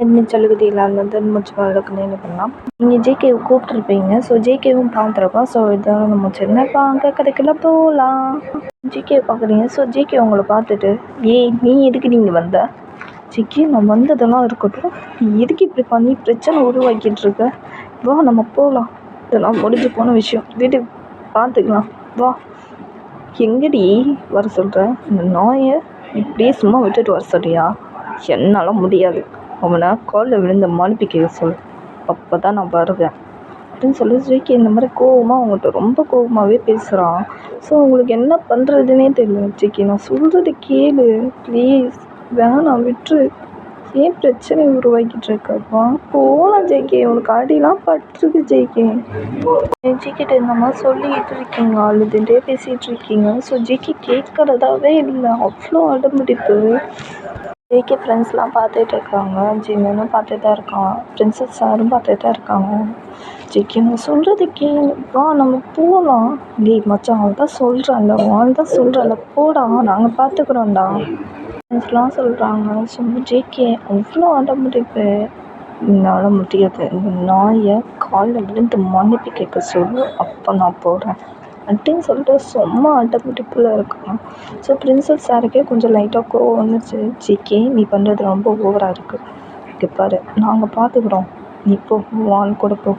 நீச்சல் விதியில் வந்து மூச்சு வழக்குன்னு என்ன பண்ணலாம். நீங்கள் ஜேகேவை கூப்பிட்ருப்பீங்க. ஸோ ஜேகேவும் பார்த்துருக்கோம். ஸோ இதை நம்ம சின்ன பாங்க கதைக்குள்ள போகலாம். ஜேகேவை பார்க்குறீங்க. ஸோ ஜேகே உங்களை பார்த்துட்டு, ஏய் நீ எதுக்கு நீங்கள் வந்த? ஜேகே நான் வந்ததெல்லாம் இருக்கட்டும், நீ எதுக்கு இப்படி பண்ணி பிரச்சனை உருவாக்கிட்டு இருக்க? வா நம்ம போகலாம், இதெல்லாம் முடிஞ்சு போன விஷயம், வீட்டு பார்த்துக்கலாம், வா. எங்கடி வர சொல்கிற? இந்த நாயை இப்படியே சும்மா விட்டுட்டு வர சொல்றியா? என்னால் முடியாது, அவனை காலில் விழுந்த மன்னிப்பு கேட்க சொல், அப்போ தான் நான் வருவேன் அப்படின்னு சொல்லி ஜேகே இந்த மாதிரி கோவமாக அவங்கள்ட்ட ரொம்ப கோவமாகவே பேசுகிறான். ஸோ உங்களுக்கு என்ன பண்ணுறதுனே தெரியல. ஜேகே நான் சொல்கிறது கேளு ப்ளீஸ், வேணாம் விட்டுரு, ஏன் பிரச்சனை உருவாக்கிட்டு இருக்கப்பா? போகலாம் ஜேகே, உனக்கு அடிலாம் பட்டுருக்கு ஜேகே. ஜேகிட்ட இந்த மாதிரி சொல்லிக்கிட்டு இருக்கீங்க, அழுதுகிட்டே பேசிகிட்டு இருக்கீங்க. ஸோ ஜேகே கேட்குறதாவே இல்லை, அவ்வளோ அடம்பிடிப்பு. ஜேகே ஃப்ரெண்ட்ஸ்லாம் பார்த்துட்டு இருக்காங்க, ஜிமினும் பார்த்துட்டு தான் இருக்கான், பிரின்சஸ் சாரும் பார்த்துட்டு தான் இருக்காங்க. ஜேகே நான் சொல்கிறது கேளு, வா நம்ம போகலாம். டேய் மச்சான், அவள் தான் சொல்கிறான்ல, அவள் தான் சொல்கிறான்ல, போடா நாங்கள் பார்த்துக்குறோம்டா ஃப்ரெண்ட்ஸ்லாம் சொல்கிறாங்க. ஸோ ஜேகே அவ்வளோ அடம்பிடிப்பு, என்னால் முடியாது, இந்த நாயை காலில் விழுந்து மன்னிப்பு கேட்க சொல்லு, அப்போ நான் போகிறேன் அப்படின்னு சொல்லிட்டு சும்மா அடம்பிடிப்பில் இருக்கான். ஸோ பிரின்சஸ் சாருக்கே கொஞ்சம் லைட்டாக கோவம் வந்துச்சு. ஜேகே நீ பண்ணுறது ரொம்ப ஓவராக இருக்குது, இங்கே பாரு நாங்கள் பார்த்துக்குறோம், நீ போ, வான் கூட போ,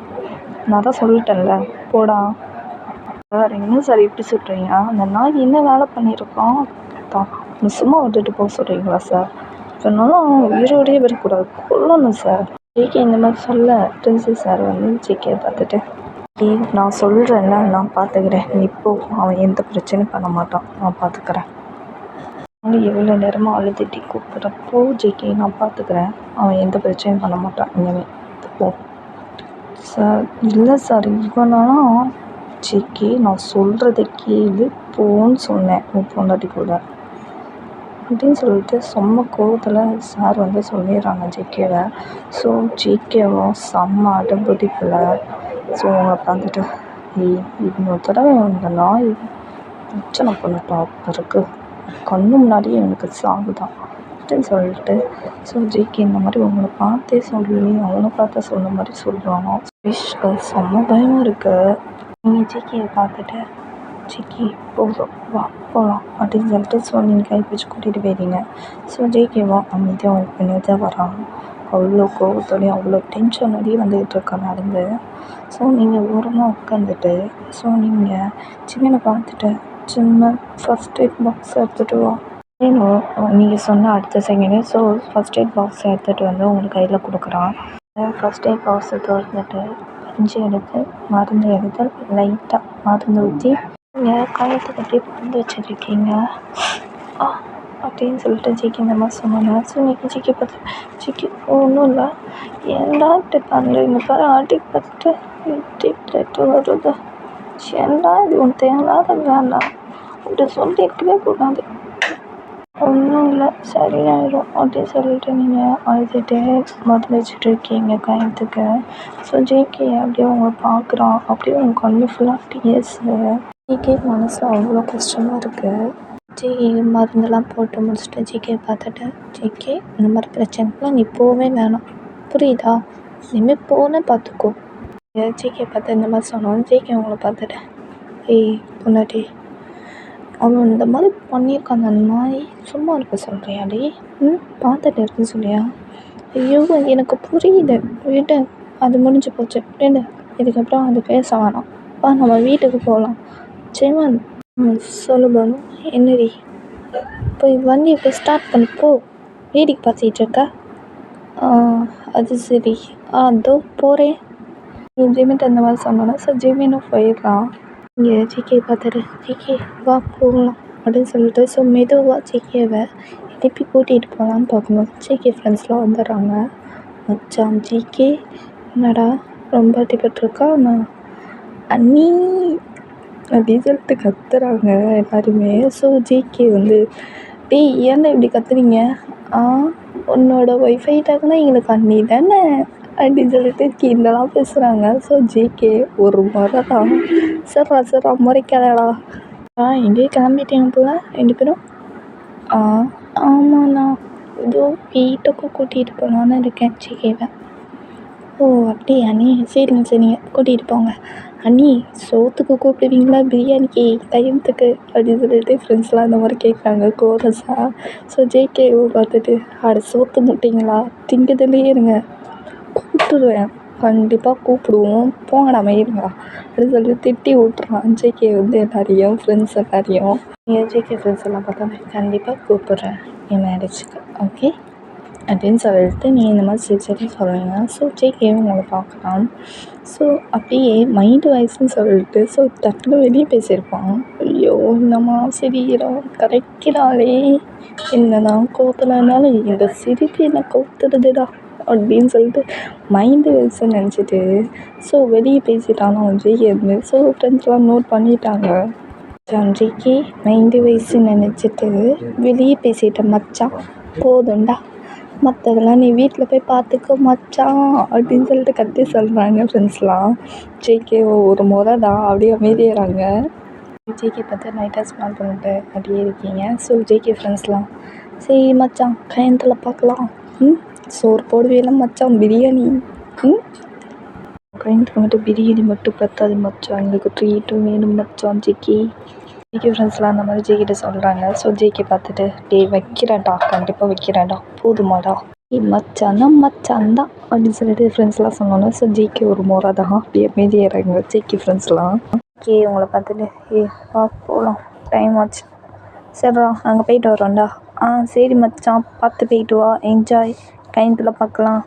நான் தான் சொல்லிட்டேன்ல, போடா. சார் என்ன சார் இப்படி சொல்கிறீங்க? அந்த நாய் என்ன வேலை பண்ணியிருக்கோம் தான் சும்மா விட்டுட்டு போக சொல்கிறீங்களா சார்? சொன்னாலும் உயிரோடையே வரக்கூடாது, கொல்லணும் சார். ஜேகே இந்த மாதிரி சொல்ல பிரின்சஸ் சார் வந்து ஜேகே பார்த்துட்டு, நான் சொல்கிறேன்ல, நான் பார்த்துக்கிறேன், நீ போ, அவன் எந்த பிரச்சனையும் பண்ண மாட்டான், நான் பார்த்துக்கிறேன். அவன் எவ்வளோ நேரமாக அழுதுட்டி கூப்பிட்றப்போ ஜேகே நான் பார்த்துக்கிறேன், அவன் எந்த பிரச்சனையும் பண்ண மாட்டான், இனிமேல் போ சார். இல்லை சார், இவனாலாம் ஜேகே நான் சொல்கிறத கேளு, போன்னு சொன்னேன் உன் பொண்டாட்டி கூட அப்படின்னு சொல்லிட்டு செம்ம கோவத்தில் சார் வந்து சொல்லிடுறாங்க ஜேகேவை. ஸோ ஜேகேவும் செம்ம அடம்பிடிப்பில் ஸோ அவங்க உட்காந்துட்டு, இன்னொரு தடவை இந்த நாய் பிரச்சனை பண்ணிட்டோம், பிறகு கண்ணு முன்னாடியே எனக்கு சாகுதான் அப்படின்னு சொல்லிட்டு, ஸோ ஜேகே இந்த மாதிரி உங்களை பார்த்தே சொல்லி அவனை பார்த்தா சொன்ன மாதிரி சொல்கிறாங்க. செம்ம பயமாக இருக்கு. நீங்கள் ஜேகேயை பார்த்துட்டு, ஜேகே போதும் வா போகலாம் அப்படின்னு சொல்லிட்டு ஸோ நீங்கள் கை பிடிச்சி கூட்டிகிட்டு போயிட்டீங்க. ஸோ ஜேகேவா அமைதியாக அவங்க பின்னாடி தான் வராங்க, அவ்வளோ கோவத்தோடையும் அவ்வளோ டென்ஷனோடையும் வந்துக்கிட்டு இருக்கா நடந்து. ஸோ நீங்கள் ஓரமாக உட்காந்துட்டு, ஸோ நீங்கள் சின்ன பார்த்துட்டு சின்ன ஃபஸ்ட் எய்ட் பாக்ஸ் எடுத்துகிட்டு வா வேணும். நீங்கள் சொன்ன அடுத்த செகண்டே ஸோ ஃபஸ்ட் எய்ட் பாக்ஸ் எடுத்துகிட்டு வந்து உங்களுக்கு கையில் கொடுக்குறான். ஃபஸ்ட் எய்ட் பாக்ஸை திறந்துட்டு பஞ்சு எடுத்து மருந்து எடுத்து லைட்டாக மருந்து ஊற்றி நீங்கள் காயத்துக்கு அப்படியே மருந்து வச்சுருக்கீங்க அப்படின்னு சொல்லிட்டு ஜேகே இந்த மாதிரி சொன்னாங்க. ஸோ நீங்கள் ஜேகே பார்த்து, ஜேகே ஒன்றும் இல்லை, ஏன்டா இப்படி பண்ணுறீங்க பாரு, அடிப்பட்டு இப்படி பிளட்டு வருது, ஏன்டா இது ஒன்று தேவையில்லாத வேண்டாம், அப்படி சொல்லியிருக்கவே கூடாது, ஒன்றும் இல்லை சரியாயிடும் அப்படின்னு சொல்லிட்டு நீங்கள் அழுதுகிட்டே மருந்து வச்சுட்டு இருக்கீங்க காயத்துக்கு. ஸோ ஜேகே அப்படியே உங்களை பார்க்குறான், அப்படியே உங்கள் கண்ணு ஃபுல்லாக டீயர்ஸு. ஜேகே மனசில் அவ்வளோ கஷ்டமாக இருக்குது. ஜேகே மருந்தெல்லாம் போட்டு முடிச்சுட்டு ஜேகே பார்த்துட்டு, ஜேகே இந்த மாதிரி பிரச்சனைக்குலாம் நீ போவே வேணாம், புரியுதா, இனிமேல் போனே பார்த்துக்கோ. ஜேகே பார்த்து இந்த மாதிரி சொன்னாலும் ஜேகே உங்களை பார்த்துட்டு, ஏய் பொண்டாட்டி, அவன் இந்த மாதிரி பண்ணியிருக்கான், அந்த நாய் சும்மா இருக்க சொல்கிறியாடி, பார்த்துட்டு இருக்குன்னு சொல்லியா? ஐயோ எனக்கு புரியுது, விடு, அது முடிஞ்சு போச்சு, விடு, இதுக்கப்புறம் அது பேச வேணாம், வா நம்ம வீட்டுக்கு போகலாம். ஜெயமன் சொல்லு பானு, என்னடி, போய் வண்டியை போய் ஸ்டார்ட் பண்ணிப்போ, வேடிக்கை பார்த்துட்டு இருக்க? அது சரி, அதோ போகிறேன். ஜெயமன்ட்டு அந்த மாதிரி சொன்னோன்னா ஸோ ஜெயமனும் போயிடலாம். இங்கே ஜேகே பார்த்துட்டு, ஜேகே வா போகலாம் அப்படின்னு சொல்லிட்டு ஸோ மெதுவாக ஜேகேவை திருப்பி கூட்டிகிட்டு போகலான்னு பார்க்கும்போது ஜேகே ஃப்ரெண்ட்ஸ்லாம் வந்துடுறாங்க. மச்சான் ஜேகே என்னடா ரொம்ப அடிபட்டிருக்கா, நான் அண்ணி அப்படின்னு சொல்லிட்டு கத்துறாங்க எல்லாருமே. ஸோ ஜேகே வந்து, டேய் ஏன்டா இப்படி கத்துறீங்க, உன்னோட ஒய்ஃபை டாக்குனா எங்களுக்கு அண்ணி தானே அப்படின்னு சொல்லிட்டு கிண்டலாம் பேசுகிறாங்க. ஸோ ஜேகே ஒரு முறை தான், சர்ரா முறைக்காதடா, எங்கேயும் கிளம்பிட்டேன் போல ரெண்டு பேரும். ஆமாண்ணா ஏதோ வீட்டுக்கும் கூட்டிகிட்டு போகலான்னு இருக்கேன் ஜிகேவை. ஓ அப்படியா அண்ணி, சரிங்க சரிங்க, கூட்டிகிட்டு போங்க. அண்ணி சோத்துக்கு கூப்பிடுவீங்களா பிரியாணிக்கு கல்யாணத்துக்கு அப்படின்னு சொல்லிட்டு ஃப்ரெண்ட்ஸ்லாம் இந்த மாதிரி கேட்குறாங்க கோரஸாக. ஸோ ஜேகேவை பார்த்துட்டு சோத்து முட்டிங்களா திங்கிறதுலேயே இருங்க, கூப்பிட்டுருவேன், கண்டிப்பாக கூப்பிடுவோம், போங்கடா மயிருங்க அப்படின்னு சொல்லி திட்டி விட்றான் ஜேகே எல்லாரையும், ஃப்ரெண்ட்ஸ் எல்லாரையும். நீங்கள் ஜேகே ஃப்ரெண்ட்ஸ் எல்லாம் பார்த்தா கண்டிப்பாக கூப்பிட்றேன் என் மேரேஜுக்கு, ஓகே அப்படின்னு சொல்லிட்டு நீ இந்த மாதிரி சிரிச்சிட்டு சொல்லுங்க. ஸோ ஜேகேவும் உங்களை பார்க்கலாம். ஸோ அப்படியே மைண்டு வாய்ஸ்ன்னு சொல்லிட்டு ஸோ டக்குனு வெளியே பேசியிருப்பான். ஐயோ என்னம்மா சிரிக்கிறோம் கரெக்டாலே, என்னதான் கோவத்தில் இருந்தாலும் இந்த சிரிப்பு என்ன கோத்துடுதுடா அப்படின்னு சொல்லிட்டு மைண்டு வாய்ஸ்ன்னு நினச்சிட்டு ஸோ வெளியே பேசிட்டானோ ஜேகே இருந்து. ஸோ ஃப்ரெண்ட்ஸ்லாம் நோட் பண்ணிட்டாங்க. ஜேகே மைண்டு வாய்ஸ்ன்னு நினச்சிட்டு வெளியே பேசிட்ட மச்சான் போதும்டா, மற்றதெல்லாம் நீ வீட்டில் போய் பார்த்துக்கோ மச்சான் அப்படின்னு சொல்லிட்டு கத்தி சொல்கிறாங்க ஃப்ரெண்ட்ஸ்லாம். ஜேகே ஒரு முறை தான் அப்படியே அமைதியாகிறாங்க. ஜேகே பார்த்து லைட்டாக ஸ்மால் பண்ணிட்டு அப்படியே இருக்கீங்க. ஸோ ஜேகே ஃப்ரெண்ட்ஸ்லாம் சரி மச்சான் கயத்தில் பார்க்கலாம், சோறு போடுவேலாம் மச்சான் பிரியாணி, கயத்துக்கு மட்டும் பிரியாணி மட்டும் பத்தாது மச்சான், எங்களுக்கு ட்ரீட்டும் வேணும் மச்சான் ஜேகே ஃப்ரெண்ட்ஸ்லாம் அந்த மாதிரி ஜேகிட்ட சொல்கிறாங்க. ஸோ ஜேகே பார்த்துட்டு வைக்கிறேன்டா, கண்டிப்பாக வைக்கிறேன்டா, போதுமாடா மச்சான் தான் அப்படின்னு சொல்லிட்டு ஃப்ரெண்ட்ஸ்லாம் சொன்னோன்னே ஸோ ஜேகே ஒரு முறை தான் அப்படியே அமைதியாகிறாங்க ஜேகே ஃப்ரெண்ட்ஸ்லாம். உங்களை பார்த்துட்டு வா போகலாம் டைம் ஆச்சு, சரிடா நாங்கள் போயிட்டு வரோம்டா. சரி மச்சான் பார்த்து போயிட்டு வா, என்ஜாய், கயத்தில் பார்க்கலாம்,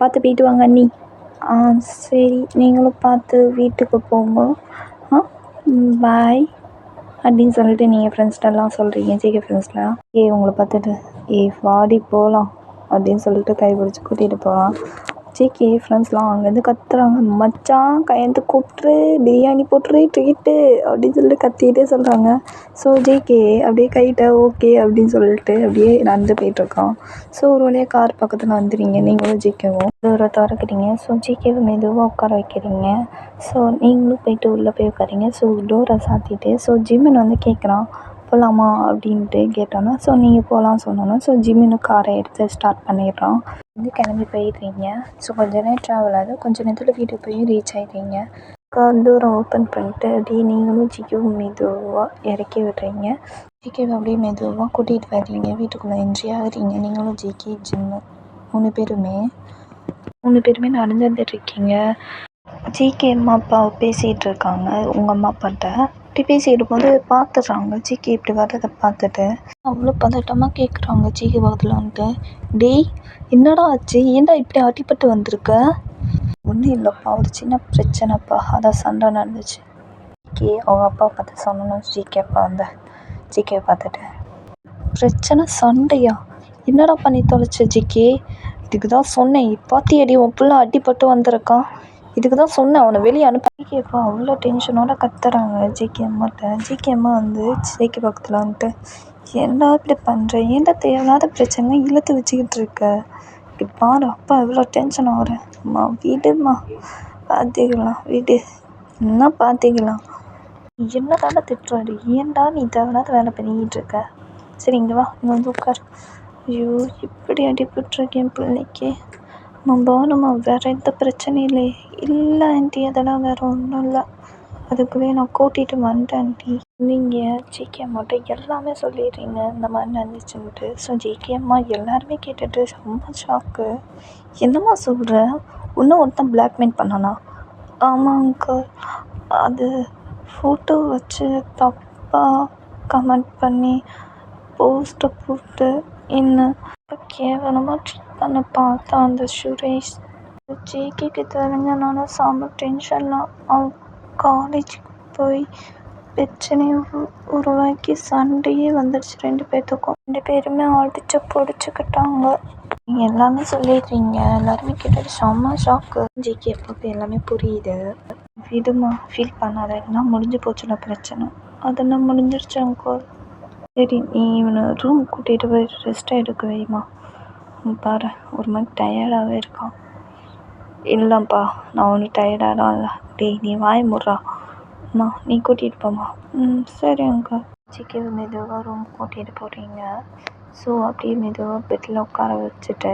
பார்த்து போயிட்டு வாங்க அண்ணி. சரி நீங்களும் பார்த்து வீட்டுக்கு போங்க, பாய் அப்படின்னு சொல்லிட்டு நீங்கள் ஃப்ரெண்ட்ஸ்டெல்லாம் சொல்கிறீங்க ஜேகே ஃப்ரெண்ட்ஸ்லாம். உங்களை பார்த்துட்டு வாடி போகலாம் அப்படின்னு சொல்லிட்டு கை பிடிச்சி கூட்டிகிட்டு போகலாம். ஜேகே ஃப்ரெண்ட்ஸ்லாம் அங்கேருந்து கத்துறாங்க, மச்சான் கயத்துக்கு கூப்பிட்ரு, பிரியாணி போட்டுரு, ட்ரீட்டு அப்படின்னு சொல்லிட்டு கத்திக்கிட்டே சொல்கிறாங்க. ஸோ ஜேகே அப்படியே கைட்ட ஓகே அப்படின்னு சொல்லிட்டு அப்படியே நடந்து போயிட்டுருக்கான். ஸோ ஒரு வழியாக கார் பக்கத்தில் வந்துடுறீங்க நீங்களும் ஜேகேவும். டோரை திறக்கிறீங்க. ஸோ ஜேகேவை மெதுவாக உட்கார வைக்கிறீங்க. ஸோ நீங்களும் போயிட்டு உள்ளே போய் உட்காரிங்க. ஸோ டோரை சாத்திட்டு ஸோ ஜிம்மன் வந்து கேட்குறான் போகலாமா அப்படின்ட்டு கேட்டோன்னா ஸோ நீங்கள் போகலான்னு சொன்னோன்னா ஸோ ஜிம்மின்னு காரை எடுத்து ஸ்டார்ட் பண்ணிடுறான். வந்து கிளம்பி போயிடுறீங்க. ஸோ கொஞ்ச நேரம் ட்ராவல் ஆகுது, கொஞ்சம் நேரத்தில் வீட்டுக்கு போய் ரீச் ஆகிடுறீங்க. கார் டோரை ஓப்பன் பண்ணிட்டு அப்படியே நீங்களும் ஜிகேவும் மெதுவாக இறக்கி விடுறீங்க. ஜிகேவை அப்படியே மெதுவாக கூட்டிகிட்டு வர்றீங்க, வீட்டுக்குள்ளே என்ட்ரி ஆகுறீங்க. நீங்களும் ஜிகே ஜிம்மு மூணு பேருமே நடந்து வந்துட்டுருக்கீங்க. ஜிகே அம்மா அப்பா பேசிகிட்டு இருக்காங்க உங்கள் அம்மா அப்பாட்ட. இப்படி பேசிக்கிட்டு போது பார்த்துட்றாங்க ஜிகே இப்படி வர்றதை பார்த்துட்டு அவ்வளோ பதட்டமாக கேட்குறாங்க ஜிகே பக்கத்தில் வந்துட்டு, டேய் என்னடா ஆச்சு, ஏன்டா இப்படி அடிபட்டு வந்திருக்க? ஒன்றும் இல்லைப்பா, ஒரு சின்ன பிரச்சனைப்பா, அதான் சண்டை நடந்துச்சு. ஜிகே அவங்க அப்பா பார்த்து சொன்னோம். ஜிகே பார்த்துட்டு பிரச்சனை சண்டையா, என்னடா பண்ணி தொலைச்ச ஜிகே? இதுக்கு தான் சொன்னேன், பாத்தியடி உன் பிள்ளை அடிபட்டு வந்திருக்கான், இதுக்கு தான் சொன்னேன் அவனை வெளியே அனுப்ப. ஜிகேப்பா அவ்வளோ டென்ஷனோட கத்துறாங்க ஜிகே அம்மாட்ட. ஜிகே அம்மா வந்து ஜிகே பக்கத்தில் வந்துட்டு ஏன்டா இப்படி பண்ணுற, ஏன்டா தேவையில்லாத பிரச்சனை இழுத்து வச்சுக்கிட்டு இருக்க, இப்படி பாரு அப்பா எவ்வளோ டென்ஷன் ஆகிறேன். அம்மா விடுமா, பார்த்துக்கலாம் விடு, என்ன பார்த்துக்கலாம், என்ன தானே திட்டுறாரு, ஏன்டா நீ தேவையில்லாத வேலை பண்ணிக்கிட்டு இருக்க, சரி இங்கே வா, இங்கே வந்து உட்கார். ஐயோ இப்படி அடிபட்டுருக்கேன் பிள்ளைக்கு, நம்ம வேறு எந்த பிரச்சனையும் இல்லை ஆண்டி, அதெல்லாம் வேறு ஒன்றும் இல்லை, அதுக்குள்ளே நான் கூட்டிகிட்டு வந்துட்டேன் ஆண்டி. நீங்கள் ஜிகே அம்மாட்ட எல்லாமே சொல்லிடுறீங்க இந்த மாதிரி நடந்துச்சுன்ட்டு. ஸோ ஜிகே அம்மா எல்லாருமே கேட்டுட்டு ரொம்ப ஷாக்கு. என்னம்மா சொல்கிற, இன்னும் ஒருத்தன் பிளாக்மெயில் பண்ணானா? ஆமாம் அங்கிள், அது ஃபோட்டோ வச்சு தப்பாக கமெண்ட் பண்ணி போஸ்ட்டை போட்டு என்ன கேவலமாக ட்ரீட் பண்ண பார்த்தா அந்த சுரேஷ். ஜேகேக்கு தெரிஞ்சனால செம்ம டென்ஷன்லாம், அவன் காலேஜுக்கு போய் பிரச்சனையை உருவாக்கி சண்டையே வந்துடுச்சு ரெண்டு பேருமே அடிச்சு பிடிச்சிக்கிட்டாங்க. நீங்கள் எல்லாமே சொல்லிடுறீங்க, எல்லாருமே கேட்டுட்டு செம்ம ஷாக்கு. ஜிகே அப்போ எல்லாமே புரியுது, விடுமா ஃபீல் பண்ணாத, எல்லாம் முடிஞ்சு போச்சுல பிரச்சனை, அதெல்லாம் முடிஞ்சிருச்சு அங்கிள். சரி நீ இவனை ரூம் கூட்டிகிட்டு போய் ரெஸ்ட் எடுக்க வைமா, பாரு ஒரு மாதிரி டயர்டாகவே இருக்கான். இல்லைப்பா நான் ஒன்றும் டயர்டாகலாம் இல்லை, டேய் நீ வாய் முட்றா, அம்மா நீ கூட்டிகிட்டு போம்மா. சரி அங்கிள். ஜிகே மெதுவாக ரூம் கூட்டிகிட்டு போகிறீங்க. ஸோ அப்படியே மெதுவாக பெட்டில் உட்கார வச்சுட்டு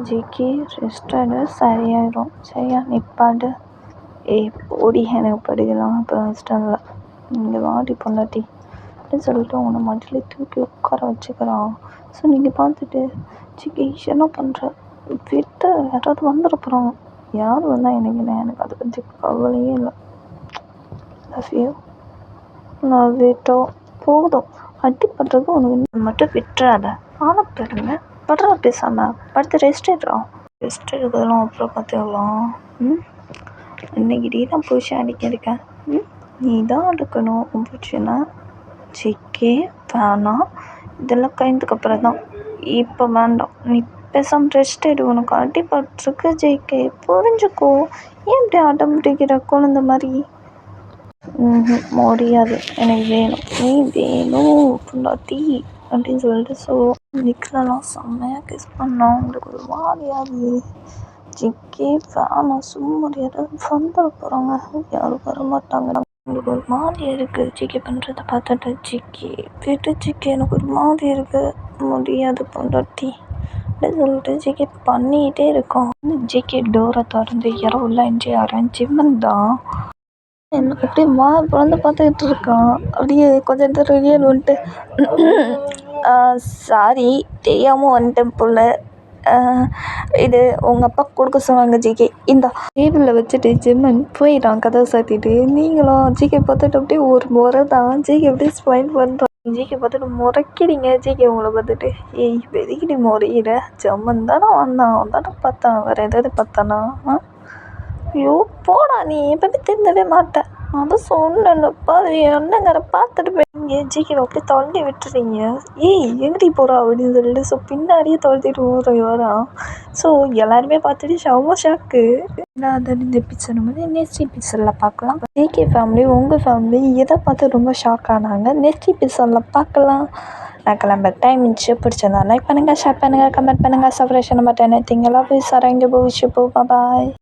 ஜிகே ரெஸ்ட் எடு சரியாயிடும் சரியா நிப்பாடு. ஏய் போடி எனக்கு படிக்கலாம் அப்புறம் இஷ்டம் இல்லை இங்கே வாடி பொண்டாட்டி அப்படின்னு சொல்லிட்டு உன்னை மடியில தூக்கி உட்கார வச்சுக்கிறான். ஸோ நீங்கள் பார்த்துட்டு ஜிகே என்ன பண்ணுற விட்டு யாராவது வந்துட போகிறாங்க. யார் வந்தால் எனக்கு அதை பற்றி கவலையே இல்லை. லவ் யூ லவ் இட்டோ போதும் அடி பண்ணுறது உனக்கு மட்டும் விட்டுறாத. ஆனால் பெருங்க படுறா பேசாமல் படுத்து ரெஸ்ட் எடுறோம். ரெஸ்ட் எடுக்கிறதெல்லாம் அப்புறம் பார்த்துக்கலாம். இன்னைக்கு நீ தான் பூச்சி அடிக்கிருக்கேன். நீ தான் எடுக்கணும் பூச்சின்னா ஜிகே வேணாம். இதெல்லாம் கழிந்ததுக்கு அப்புறம் தான் இப்போ வேண்டாம். நீ பேசாமல் ரெஸ்ட் எடு. உனக்கு அடிபட்டிருக்கு ஜிகே புரிஞ்சுக்கோ. ஏன் இப்படி அடம் பிடிக்கிற குழந்த மாதிரி? முடியாது எனக்கு வேணும் நீ வேணும் பொண்டாட்டி அப்படின்னு சொல்லிட்டு. ஸோ நிக்கலாம் செம்மையாக கிஸ் பண்ணோம். உங்களுக்கு ஒரு மாதிரியாது ஜிகே வேணாம் சும்மா யாராவது வந்துட போகிறாங்க. யாரும் வர மாட்டாங்க. உங்களுக்கு ஒரு மாதிரி இருக்குது ஜிகே பண்ணுறதை பார்த்துட்டு. ஜிகே விட்டு ஜிகே எனக்கு ஒரு மாதிரி இருக்குது முடியாது பொண்டாட்டி அப்படின்னு சொல்லிட்டு ஜிகே பண்ணிக்கிட்டே இருக்கோம். ஜிகே டோரை திறந்து யாரோ உள்ள என்ஜி ஆகிறேன் ஜிம்மன் தான் எனக்கு அப்படியே பிறந்து பார்த்துக்கிட்டு இருக்கான். அப்படியே கொஞ்சம் நேரம் ரியல் வந்துட்டு சாரி தெரியாமல் வந்துட்டேன் போல். இது உங்கள் அப்பா கொடுக்க சொன்னாங்க ஜிகே இந்த டேபிளில் வச்சுட்டு ஜிம்மன் போயிட்டான் கதவை சாத்திட்டு. நீங்களும் ஜிகே பார்த்துட்டு அப்படியே ஒரு முறை தான் ஜிகே அப்படியே ஸ்மைல் பண்ணுறான். ஜிகே பார்த்துட்டு முறைக்கிறீங்க ஜிகே உங்களை பார்த்துட்டு. ஏய் வெதிக்கிடி முறையிற ஜம்மன் தானே வந்தான் அவன் தானே பார்த்தான் வேறு ஏதாவது பார்த்தானா? ஐயோ போடா நீ எப்பவுமே திருந்தவே மாட்டேன். அதான் சொன்னேன்ப்பா என்னங்கிற பார்த்துட்டு போய் ஜிகேவை அப்படியே தள்ளி விட்டுறீங்க. ஏய் எங்கடி போகிறா அப்படின்னு சொல்லிட்டு. ஸோ பின்னாடியே தொலைத்திட்டு போகிறோம் வரான். ஸோ எல்லாருமே பார்த்துட்டு செம்ம ஷாக்கு. அதை இந்த எபிசோட் வந்து நெக்ஸ்ட் எபிசோடில் பார்க்கலாம். ஜிகே ஃபேமிலி உங்கள் ஃபேமிலி எதை பார்த்து ரொம்ப ஷாக் ஆனாங்க நெக்ஸ்ட் எபிசோடில் பார்க்கலாம். நான் கிளம்ப டைம் இருந்துச்சு. பிடிச்சிருந்தா லைக் பண்ணுங்கள் ஷேர் பண்ணுங்கள் கமெண்ட் பண்ணுங்கள் சப்ஸ்கிரைப் பண்ண மாட்டேன். திங்கெல்லாம் போய் சார் இங்கே போய் பாய்.